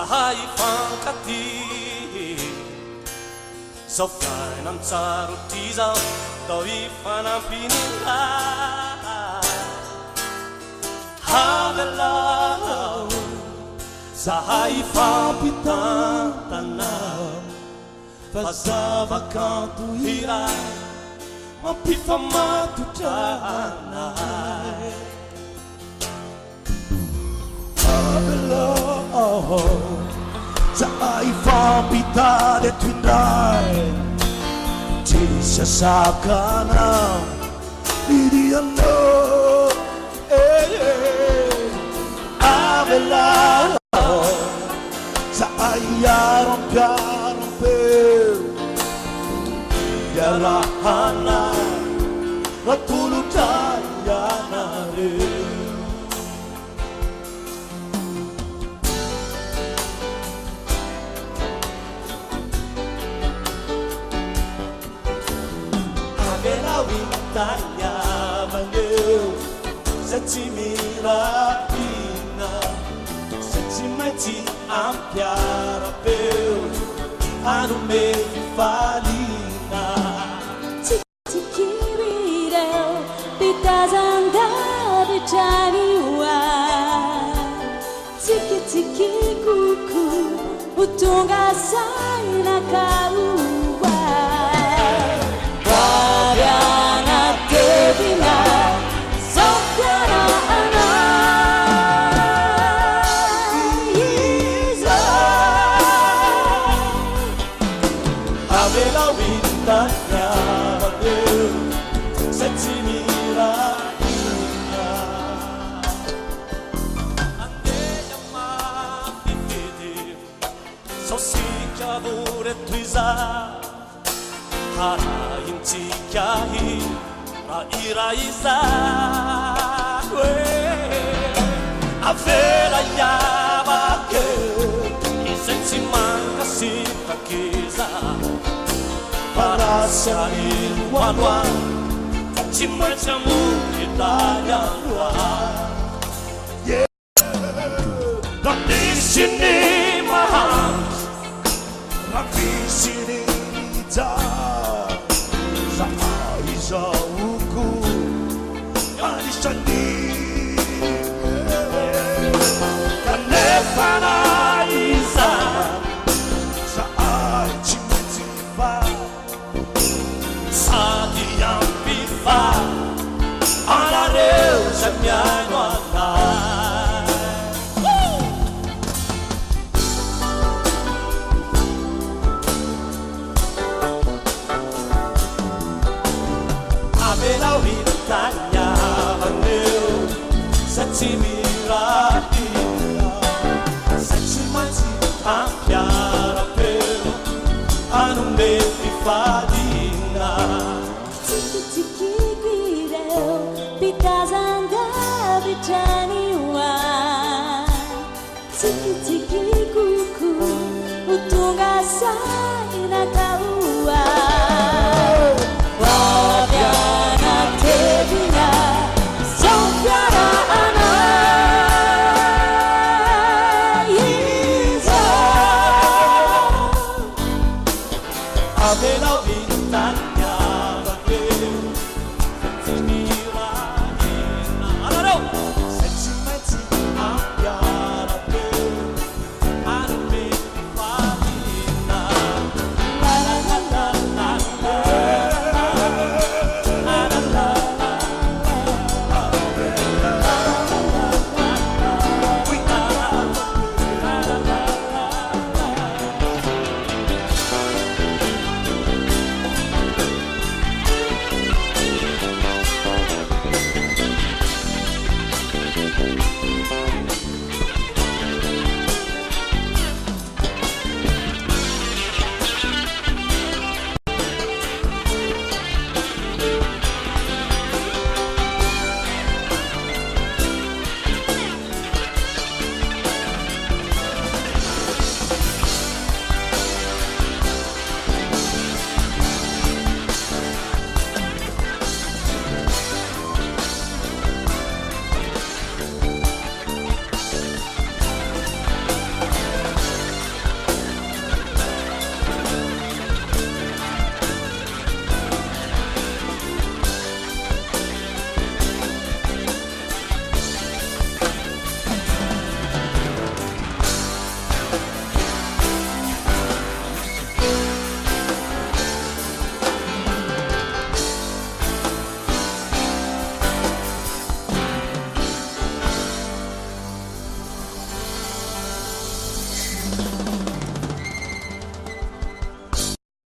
zahay ifankaty zao fiainam-tsaro ty zao atao ifanampinilay havelao zahay ifampitantanao fa zavakanto iray mampifamatotra anay havelao zahay ifampitady eto indray tsisy asakana idianao avelao zahay iaram-piarampeo iarahana ratolotra ianareo Tanyavangeu Zati mirapina Zati maiti ampiarapeu Anu me falina Tikireu Pitazanda Bichaniwa Tiki tiki kuku Utunga saina kaua Babiana tebina Sofyana anaiza Avela wintanya Vadeu Setsimira ina Andeia mafifete Sosika vore tuiza Haraintsikahy rairaiza avela iavake izay tsy mankasifakiza farasy aloaloa tsy maintsy amoky daly aloa raha misy ny mahandro raha misy ny Zaoko anisany kanefa naiza zahay tsy maintsy fa sady ampifa anareo zay miaino anay Avelao hitanyavangeu Satsi mirapina Satsi maintsy ampiarapeu Anome fifalina Tiki guireu Pitazanda Bichaniwa Tiki kuku Utunga saina kaua Babiana tebina Sofyana anaiza Avelao